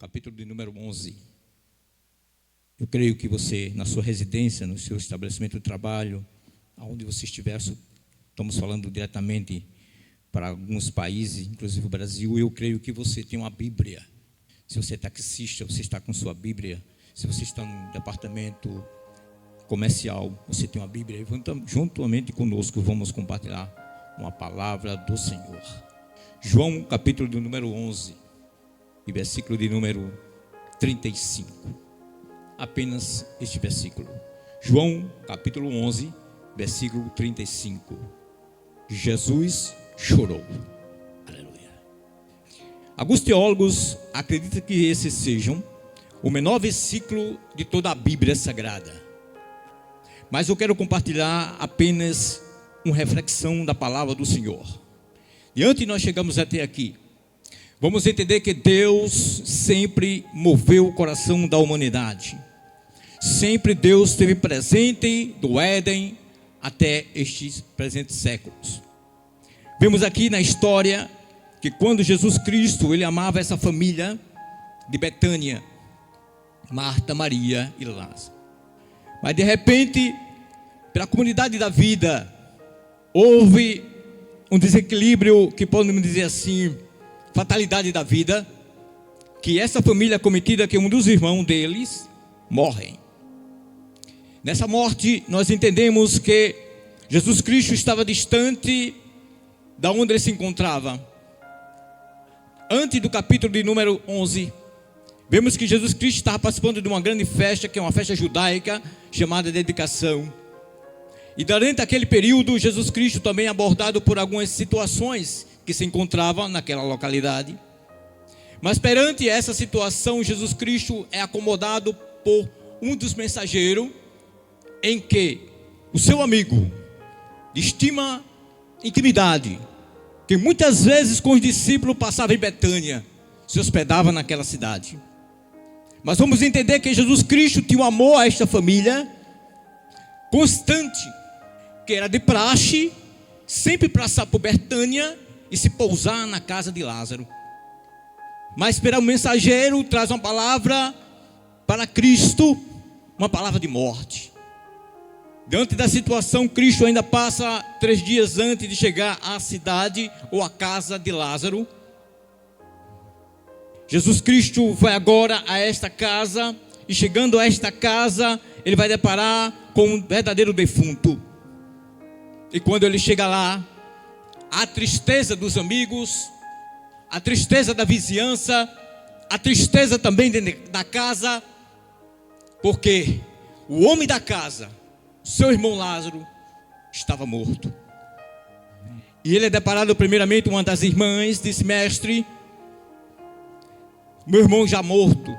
capítulo de número 11. Eu creio que você, na sua residência, no seu estabelecimento de trabalho, aonde você estiver, estamos falando diretamente para alguns países, inclusive o Brasil, eu creio que você tem uma Bíblia. Se você é taxista, você está com sua Bíblia. Se você está num departamento comercial, você tem uma Bíblia. E juntamente conosco vamos compartilhar uma palavra do Senhor. João, capítulo de número 11, e versículo de número 35. Apenas este versículo. João, capítulo 11, versículo 35. Jesus chorou. Aleluia. Alguns teólogos acreditam que esses sejam o menor versículo de toda a Bíblia Sagrada. Mas eu quero compartilhar apenas uma reflexão da palavra do Senhor. E antes de nós chegamos até aqui, vamos entender que Deus sempre moveu o coração da humanidade. Sempre Deus esteve presente do Éden até estes presentes séculos. Vemos aqui na história que quando Jesus Cristo, ele amava essa família de Betânia, Marta, Maria e Lázaro. Mas de repente, pela comunidade da vida, houve um desequilíbrio, que podemos dizer assim, fatalidade da vida, que essa família cometida, que um dos irmãos deles morrem. Nessa morte nós entendemos que Jesus Cristo estava distante da onde ele se encontrava. Antes do capítulo de número 11, vemos que Jesus Cristo estava participando de uma grande festa, que é uma festa judaica, chamada dedicação. E durante aquele período, Jesus Cristo também é abordado por algumas situações que se encontravam naquela localidade. Mas perante essa situação, Jesus Cristo é acomodado por um dos mensageiros, em que o seu amigo de estima intimidade, que muitas vezes com os discípulos passava em Betânia, se hospedava naquela cidade. Mas vamos entender que Jesus Cristo tinha um amor a esta família constante, que era de praxe sempre passar por Betânia e se pousar na casa de Lázaro. Mas o mensageiro traz uma palavra para Cristo, uma palavra de morte. Diante da situação, Cristo ainda passa 3 dias antes de chegar à cidade ou à casa de Lázaro. Jesus Cristo vai agora a esta casa, e chegando a esta casa, ele vai deparar com um verdadeiro defunto. E quando ele chega lá, a tristeza dos amigos, a tristeza da vizinhança, a tristeza também da casa, porque o homem da casa, seu irmão Lázaro, estava morto. E ele é deparado primeiramente, uma das irmãs disse: mestre, meu irmão já morto.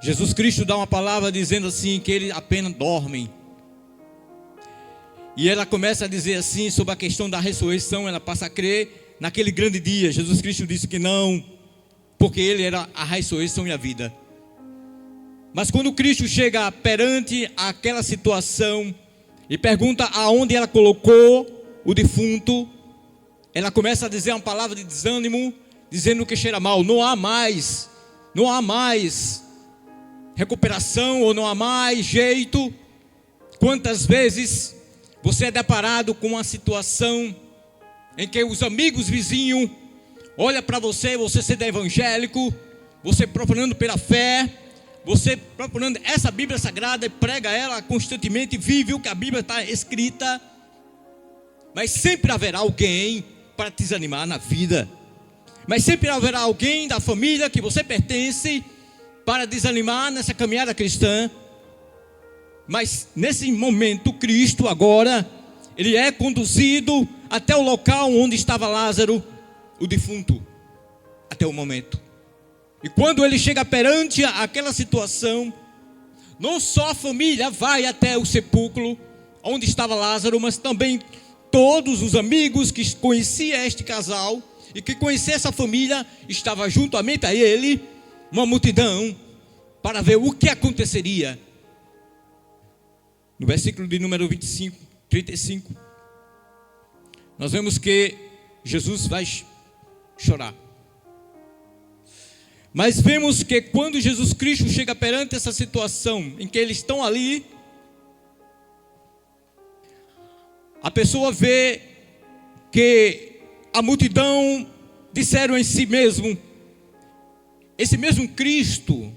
Jesus Cristo dá uma palavra dizendo assim, que ele apenas dorme. E ela começa a dizer assim, sobre a questão da ressurreição, ela passa a crer naquele grande dia. Jesus Cristo disse que não, porque ele era a ressurreição e a vida. Mas quando Cristo chega perante aquela situação e pergunta aonde ela colocou o defunto, ela começa a dizer uma palavra de desânimo, dizendo que cheira mal. Não há mais recuperação, ou não há mais jeito. Quantas vezes você é deparado com uma situação em que os amigos vizinhos olham para você, você sendo evangélico, você procurando pela fé, você procurando essa Bíblia Sagrada e prega ela constantemente, vive o que a Bíblia está escrita, mas sempre haverá alguém para te desanimar na vida. Mas sempre haverá alguém da família que você pertence para desanimar nessa caminhada cristã. Mas nesse momento, Cristo agora, ele é conduzido até o local onde estava Lázaro, o defunto, até o momento. E quando ele chega perante aquela situação, não só a família vai até o sepulcro onde estava Lázaro, mas também todos os amigos que conheciam este casal e que conheciam essa família, estava juntamente a ele uma multidão para ver o que aconteceria. No versículo de número 35, nós vemos que Jesus vai chorar. Mas vemos que quando Jesus Cristo chega perante essa situação em que eles estão ali, a pessoa vê que a multidão disseram em si mesmo: esse mesmo Cristo,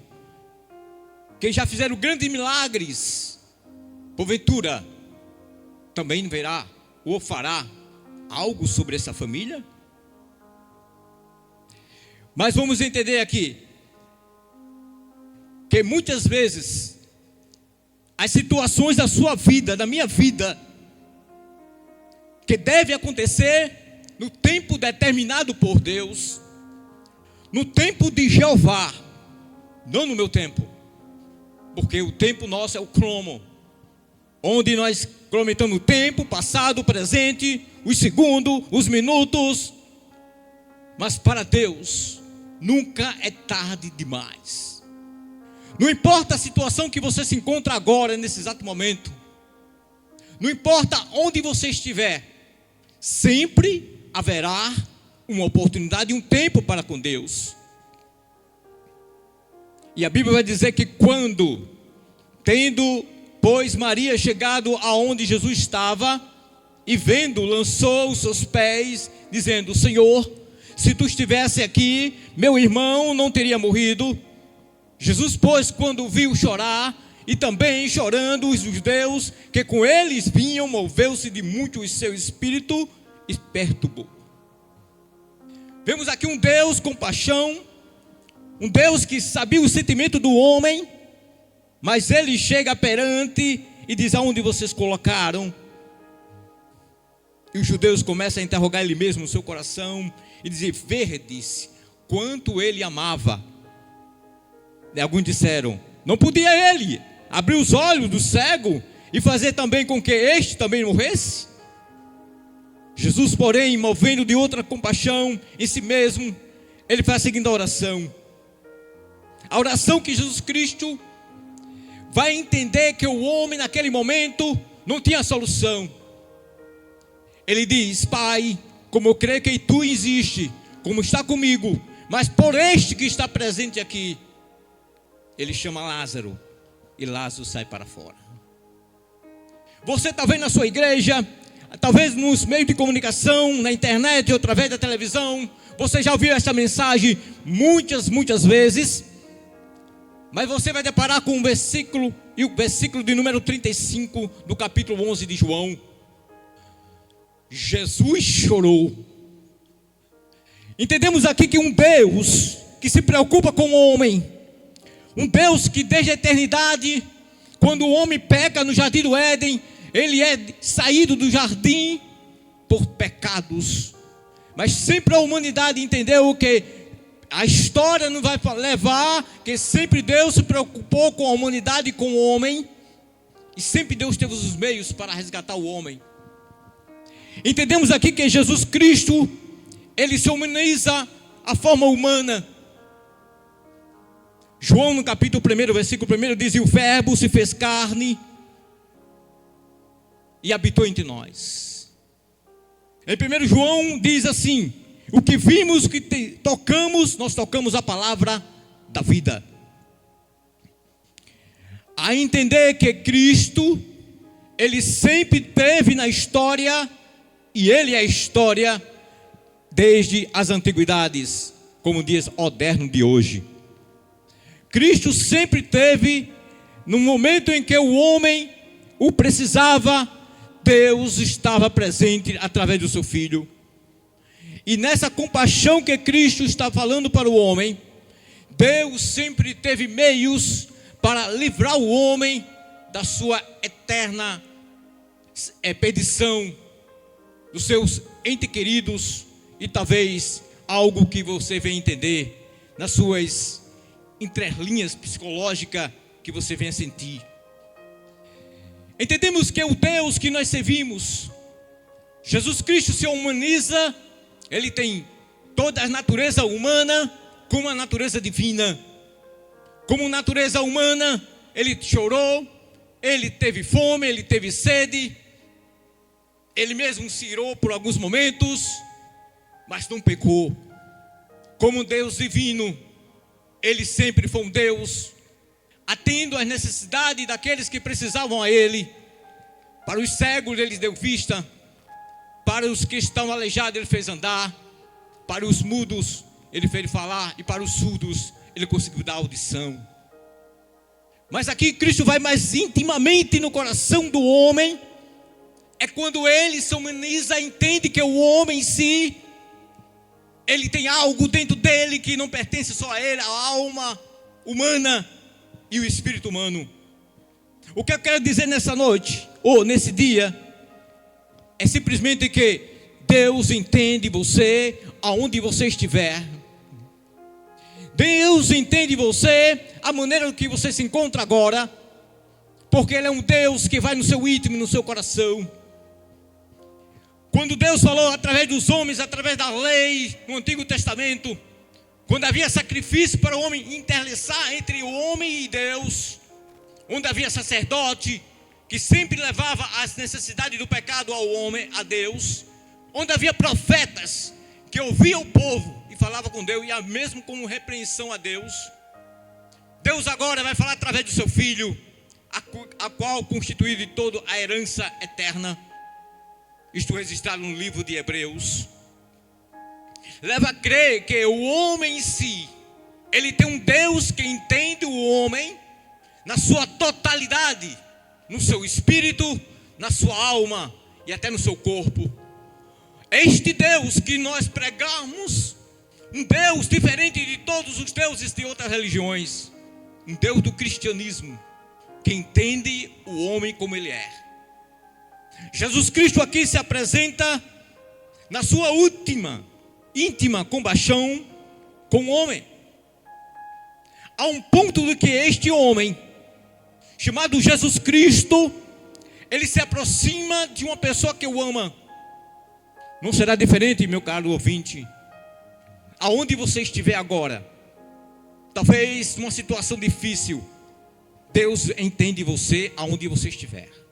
que já fizeram grandes milagres, porventura também verá ou fará algo sobre essa família? Mas vamos entender aqui que muitas vezes as situações da sua vida, da minha vida, que devem acontecer no tempo determinado por Deus, no tempo de Jeová, não no meu tempo, porque o tempo nosso é o cromo, onde nós cronometramos o tempo, passado, presente, os segundos, os minutos. Mas para Deus nunca é tarde demais. Não importa a situação que você se encontra agora, nesse exato momento, não importa onde você estiver, sempre haverá uma oportunidade e um tempo para com Deus. E a Bíblia vai dizer que quando, tendo, pois, Maria chegado aonde Jesus estava, e vendo, lançou os seus pés, dizendo: Senhor, se tu estivesse aqui, meu irmão não teria morrido. Jesus, pois, quando viu chorar, e também chorando os judeus que com eles vinham, moveu-se de muito o seu espírito e perturbou. Vemos aqui um Deus com paixão, um Deus que sabia o sentimento do homem, mas ele chega perante e diz: aonde vocês colocaram? E os judeus começam a interrogar ele mesmo no seu coração e dizer: verdes, quanto ele amava. E alguns disseram: não podia ele abrir os olhos do cego e fazer também com que este também morresse? Jesus, porém, movendo de outra compaixão em si mesmo, ele faz a seguinte oração. A oração que Jesus Cristo vai entender que o homem naquele momento não tinha solução. Ele diz: Pai, como eu creio que tu existe, como está comigo, mas por este que está presente aqui, ele chama Lázaro, e Lázaro sai para fora. Você está vendo na sua igreja, talvez nos meios de comunicação, na internet ou através da televisão, você já ouviu essa mensagem muitas vezes, mas você vai deparar com um versículo, e o versículo de número 35 do capítulo 11 de João. Jesus chorou. Entendemos aqui que um Deus que se preocupa com o homem, um Deus que desde a eternidade, quando o homem peca no jardim do Éden, ele é saído do jardim por pecados, mas sempre a humanidade entendeu que a história não vai levar, que sempre Deus se preocupou com a humanidade e com o homem, e sempre Deus teve os meios para resgatar o homem. Entendemos aqui que Jesus Cristo, ele se humaniza a forma humana. João no capítulo 1, versículo 1 diz: e o verbo se fez carne e habitou entre nós. Em 1 João diz assim: o que vimos, o que tocamos, nós tocamos a palavra da vida. A entender que Cristo, ele sempre teve na história, e ele é a história desde as antiguidades, como diz o moderno de hoje. Cristo sempre teve, no momento em que o homem o precisava, Deus estava presente através do seu Filho. E nessa compaixão que Cristo está falando para o homem, Deus sempre teve meios para livrar o homem da sua eterna perdição, dos seus entes queridos, e talvez algo que você venha entender nas suas entrelinhas psicológicas que você venha sentir. Entendemos que o Deus que nós servimos, Jesus Cristo, se humaniza, ele tem toda a natureza humana como a natureza divina. Como natureza humana, ele chorou, ele teve fome, ele teve sede, ele mesmo se irou por alguns momentos, mas não pecou. Como Deus divino, Ele sempre foi um Deus atendendo às necessidades daqueles que precisavam a Ele. Para os cegos Ele deu vista, para os que estão aleijados Ele fez andar, para os mudos Ele fez falar, e para os surdos Ele conseguiu dar audição. Mas aqui Cristo vai mais intimamente no coração do homem. É quando Ele se humaniza, entende que o homem em si, ele tem algo dentro dele que não pertence só a ele, a alma humana e o espírito humano. O que eu quero dizer nessa noite, ou nesse dia, é simplesmente que Deus entende você aonde você estiver. Deus entende você, a maneira que você se encontra agora, porque Ele é um Deus que vai no seu íntimo, no seu coração. Quando Deus falou através dos homens, através da lei, no Antigo Testamento, quando havia sacrifício para o homem interlaçar entre o homem e Deus, onde havia sacerdote, que sempre levava as necessidades do pecado ao homem, a Deus, onde havia profetas, que ouviam o povo e falavam com Deus, e mesmo com repreensão a Deus, Deus agora vai falar através do seu Filho, a qual constituiu de toda a herança eterna. Isto registrado no livro de Hebreus. Leva a crer que o homem em si, ele tem um Deus que entende o homem na sua totalidade, no seu espírito, na sua alma e até no seu corpo. Este Deus que nós pregamos, um Deus diferente de todos os deuses de outras religiões, um Deus do cristianismo, que entende o homem como ele é. Jesus Cristo aqui se apresenta na sua última, íntima compaixão com o homem. A um ponto de que este homem, chamado Jesus Cristo, ele se aproxima de uma pessoa que o ama. Não será diferente, meu caro ouvinte, aonde você estiver agora, talvez numa situação difícil, Deus entende você aonde você estiver.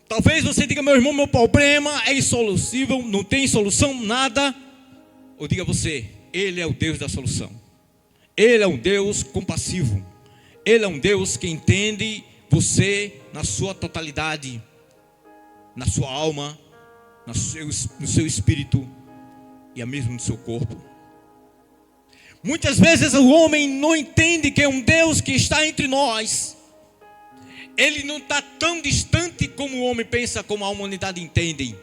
Talvez você diga: meu irmão, meu problema é insolúvel, não tem solução, nada. Ou diga você: Ele é o Deus da solução. Ele é um Deus compassivo. Ele é um Deus que entende você na sua totalidade, na sua alma, no seu espírito e mesmo no seu corpo. Muitas vezes o homem não entende que é um Deus que está entre nós. Ele não está tão distante como o homem pensa, como a humanidade entende.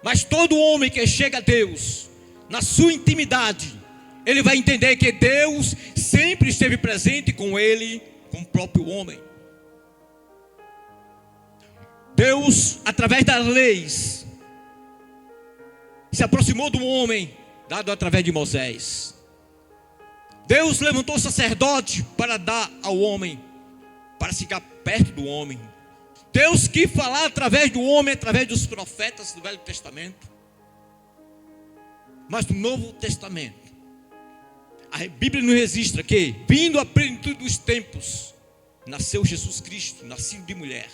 Mas todo homem que chega a Deus, na sua intimidade, ele vai entender que Deus sempre esteve presente com ele, com o próprio homem. Deus, através das leis, se aproximou do homem, dado através de Moisés. Deus levantou o sacerdote para dar ao homem, para ficar perto do homem. Deus quis falar através do homem, através dos profetas do Velho Testamento. Mas no Novo Testamento, a Bíblia nos registra que, vindo à plenitude dos tempos, nasceu Jesus Cristo, nascido de mulher.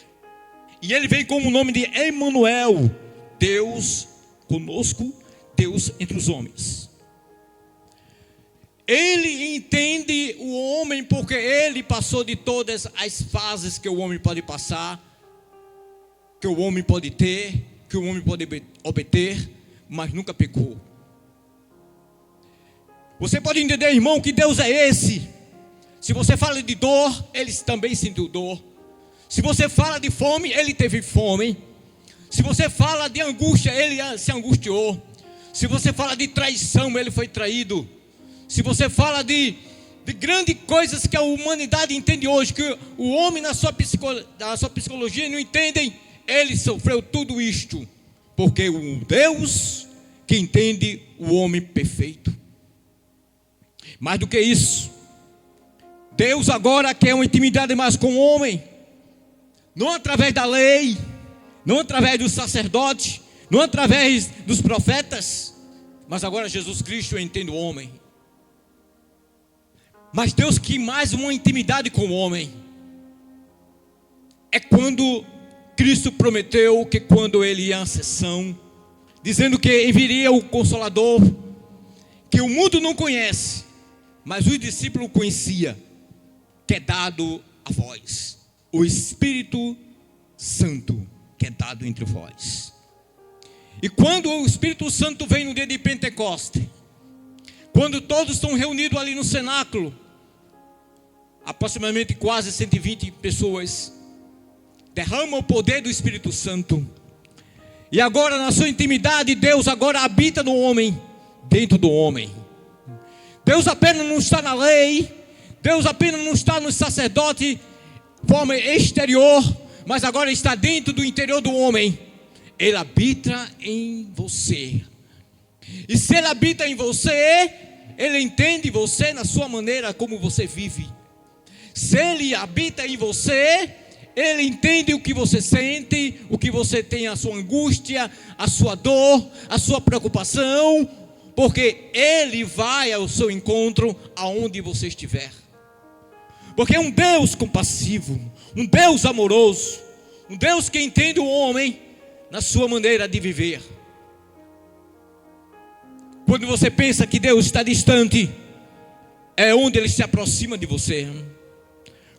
E ele vem com o nome de Emanuel, Deus conosco, Deus entre os homens. Ele entende o homem porque ele passou de todas as fases que o homem pode passar, que o homem pode ter, que o homem pode obter, mas nunca pecou. Você pode entender, irmão, que Deus é esse. Se você fala de dor, ele também sentiu dor. Se você fala de fome, ele teve fome. Se você fala de angústia, ele se angustiou. Se você fala de traição, ele foi traído. Se você fala de grandes coisas que a humanidade entende hoje, que o homem na sua psicologia não entendem, ele sofreu tudo isto, porque o Deus que entende o homem perfeito. Mais do que isso, Deus agora quer uma intimidade mais com o homem, não através da lei, não através do sacerdote, não através dos profetas, mas agora Jesus Cristo entende o homem. Mas Deus quer mais uma intimidade com o homem. É quando Cristo prometeu que quando ele ia à ascensão, dizendo que enviaria o Consolador, que o mundo não conhece, mas os discípulos conheciam que é dado a vós o Espírito Santo, que é dado entre vós. E quando o Espírito Santo vem no dia de Pentecoste, quando todos estão reunidos ali no cenáculo, aproximadamente quase 120 pessoas, derrama o poder do Espírito Santo. E agora na sua intimidade, Deus agora habita no homem, dentro do homem. Deus apenas não está na lei, Deus apenas não está no sacerdote, forma exterior, mas agora está dentro do interior do homem. Ele habita em você. E se Ele habita em você, Ele entende você na sua maneira como você vive. Se Ele habita em você, Ele entende o que você sente, o que você tem, a sua angústia, a sua dor, a sua preocupação, porque Ele vai ao seu encontro aonde você estiver. Porque é um Deus compassivo, um Deus amoroso, um Deus que entende o homem na sua maneira de viver. Quando você pensa que Deus está distante, é onde Ele se aproxima de você.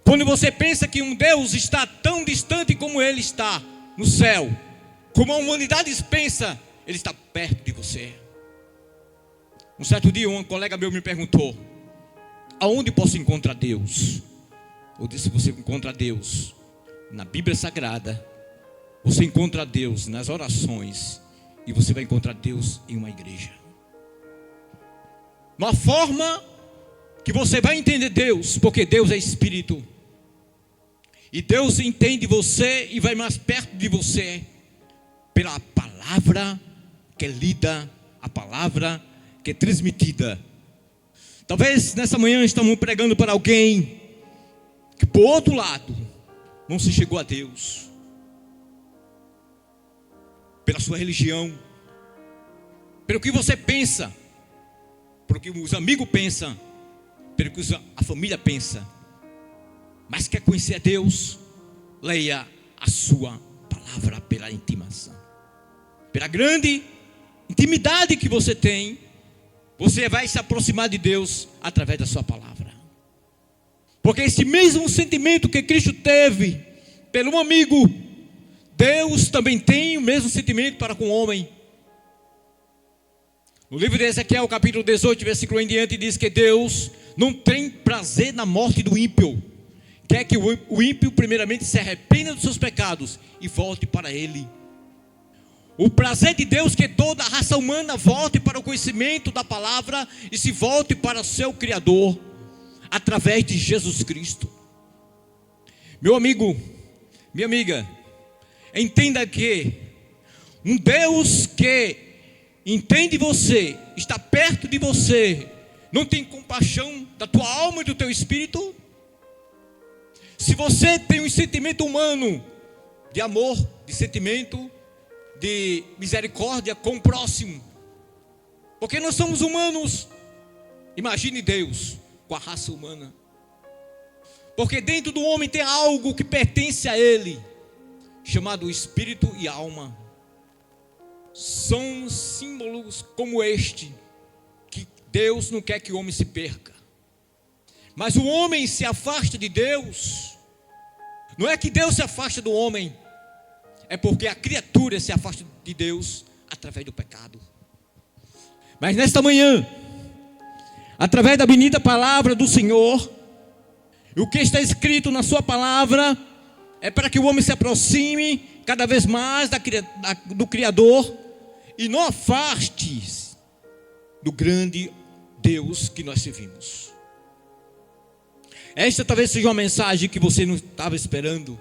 Quando você pensa que um Deus está tão distante como Ele está no céu, como a humanidade pensa, Ele está perto de você. Um certo dia um colega meu me perguntou: aonde posso encontrar Deus? Eu disse: você encontra Deus na Bíblia Sagrada, você encontra Deus nas orações, e você vai encontrar Deus em uma igreja. Uma forma que você vai entender Deus, porque Deus é Espírito, e Deus entende você e vai mais perto de você pela palavra que é lida, a palavra que é transmitida. Talvez nessa manhã estamos pregando para alguém que por outro lado não se chegou a Deus, pela sua religião, pelo que você pensa, pelo que os amigos pensam, pelo que a família pensa, mas quer conhecer a Deus. Leia a sua palavra pela intimação, pela grande intimidade que você tem. Você vai se aproximar de Deus através da sua palavra, porque esse mesmo sentimento que Cristo teve pelo amigo, Deus também tem o mesmo sentimento para com o homem. No livro de Ezequiel, capítulo 18, versículo em diante, diz que Deus não tem prazer na morte do ímpio. Quer que o ímpio primeiramente se arrependa dos seus pecados e volte para Ele. O prazer de Deus é que toda a raça humana volte para o conhecimento da palavra e se volte para o seu Criador, através de Jesus Cristo. Meu amigo, minha amiga, entenda que um Deus que entende você, está perto de você, não tem compaixão da tua alma e do teu espírito. Se você tem um sentimento humano de amor, de sentimento de misericórdia com o próximo, porque nós somos humanos, imagine Deus com a raça humana, porque dentro do homem tem algo que pertence a Ele, chamado espírito e alma. São símbolos como este, que Deus não quer que o homem se perca. Mas o homem se afasta de Deus. Não é que Deus se afasta do homem, é porque a criatura se afasta de Deus através do pecado. Mas nesta manhã, através da bendita palavra do Senhor, o que está escrito na sua palavra é para que o homem se aproxime cada vez mais do Criador e não afaste do grande Deus que nós servimos. Esta talvez seja uma mensagem que você não estava esperando,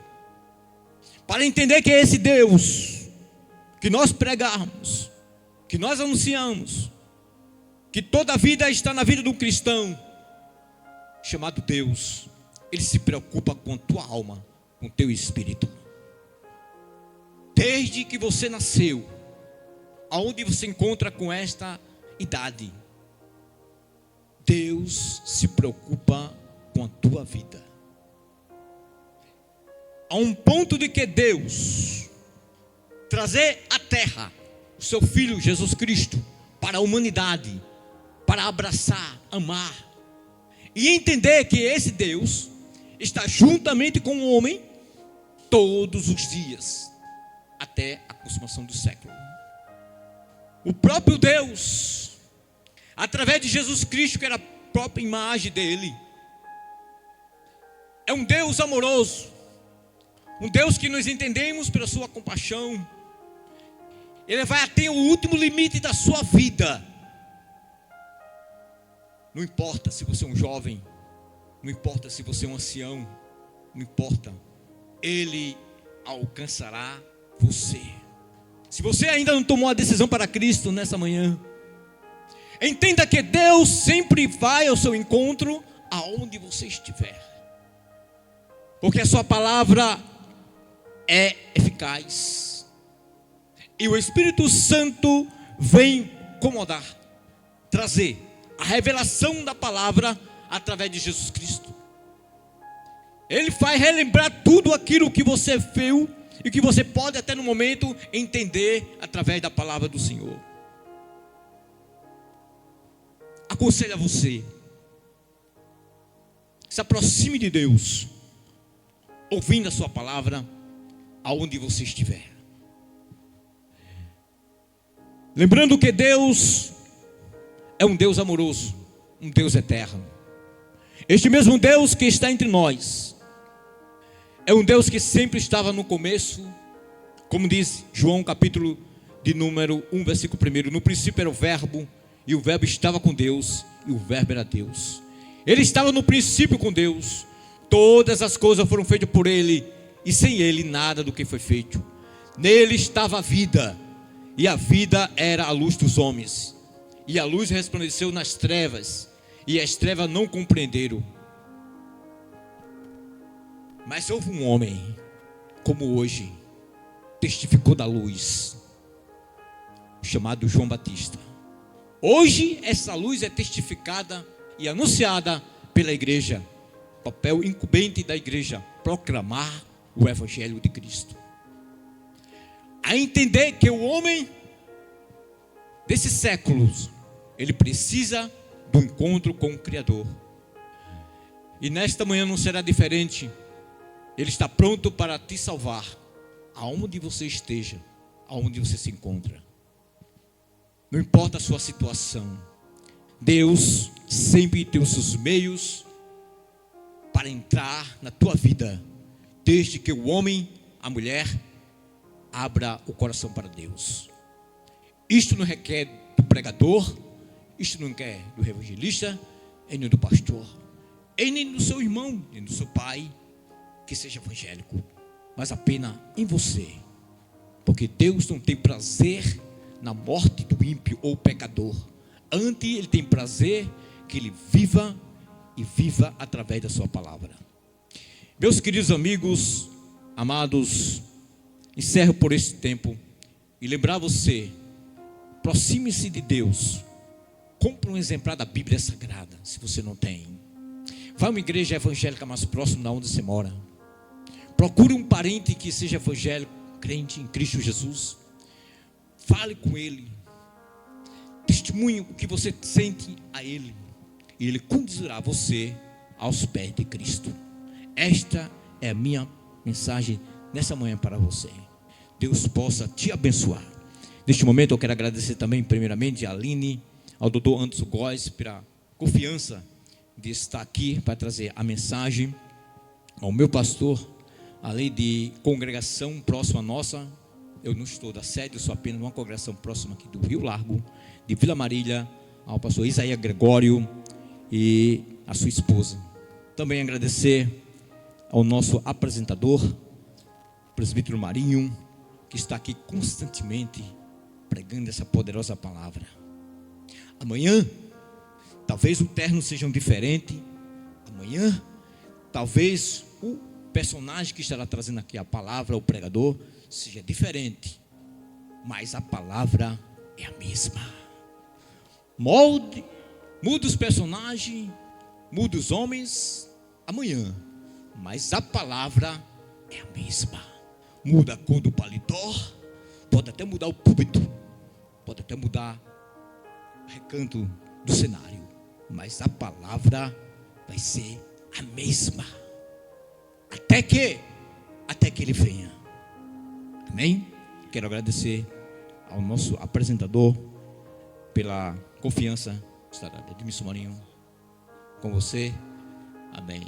para entender que é esse Deus que nós pregamos, que nós anunciamos, que toda a vida está na vida do cristão, chamado Deus. Ele se preocupa com a tua alma, com o teu espírito. Desde que você nasceu, aonde você encontra com esta idade, Deus se preocupa com a tua vida. A um ponto de que Deus trazer à terra o seu Filho Jesus Cristo para a humanidade, para abraçar, amar e entender que esse Deus está juntamente com o homem todos os dias, até a consumação do século. O próprio Deus, através de Jesus Cristo, que era a própria imagem dele, é um Deus amoroso, um Deus que nós entendemos pela sua compaixão. Ele vai até o último limite da sua vida. Não importa se você é um jovem, não importa se você é um ancião, não importa, Ele alcançará você. Se você ainda não tomou a decisão para Cristo nessa manhã, entenda que Deus sempre vai ao seu encontro aonde você estiver, porque a sua palavra é eficaz, e o Espírito Santo vem incomodar, trazer a revelação da palavra através de Jesus Cristo. Ele vai relembrar tudo aquilo que você viu e que você pode até no momento entender através da palavra do Senhor. Aconselho a você, se aproxime de Deus, ouvindo a sua palavra aonde você estiver. Lembrando que Deus é um Deus amoroso, um Deus eterno. Este mesmo Deus que está entre nós é um Deus que sempre estava no começo, como diz João capítulo de número 1, versículo 1. No princípio era o verbo, e o verbo estava com Deus, e o verbo era Deus. Ele estava no princípio com Deus. Todas as coisas foram feitas por Ele, e sem Ele nada do que foi feito. Nele estava a vida, e a vida era a luz dos homens. E a luz resplandeceu nas trevas, e as trevas não compreenderam. Mas houve um homem, como hoje, testificou da luz, chamado João Batista. Hoje essa luz é testificada e anunciada pela igreja. Papel incumbente da igreja, proclamar o evangelho de Cristo. A entender que o homem desses séculos, ele precisa do encontro com o Criador. E nesta manhã não será diferente. Ele está pronto para te salvar, aonde você esteja, aonde você se encontra. Não importa a sua situação, Deus sempre tem os seus meios para entrar na tua vida, desde que o homem, a mulher, abra o coração para Deus. Isto não requer do pregador, isto não requer do evangelista, e nem do pastor, e nem do seu irmão, nem do seu pai, que seja evangélico, mas apenas em você, porque Deus não tem prazer na morte do ímpio ou pecador. Antes Ele tem prazer que ele viva, e viva através da sua palavra. Meus queridos amigos, amados, encerro por este tempo e lembrar você, aproxime-se de Deus, compre um exemplar da Bíblia Sagrada, se você não tem. Vá a uma igreja evangélica mais próxima da onde você mora. Procure um parente que seja evangélico, crente em Cristo Jesus. Fale com ele. Testemunhe o que você sente a ele. E ele conduzirá você aos pés de Cristo. Esta é a minha mensagem nessa manhã para você. Deus possa te abençoar. Neste momento eu quero agradecer também primeiramente a Aline, ao doutor Anderson Góes, pela confiança de estar aqui para trazer a mensagem. Ao meu pastor, além de congregação próxima à nossa, eu não estou da sede, eu sou apenas uma congregação próxima aqui do Rio Largo, de Vila Marília, ao pastor Isaías Gregório e a sua esposa. Também agradecer ao nosso apresentador, presbítero Marinho, que está aqui constantemente pregando essa poderosa palavra. Amanhã, talvez o terno seja diferente. Amanhã, talvez o personagem que estará trazendo aqui a palavra, o pregador, seja diferente, mas a palavra é a mesma. Muda os personagens, muda os homens amanhã, mas a palavra é a mesma. Muda a cor do paletó, pode até mudar o púlpito, pode até mudar o recanto do cenário, mas a palavra vai ser a mesma. Até que Ele venha. Amém? Quero agradecer ao nosso apresentador pela confiança. Estará Edmilson Marinho com você. Amém.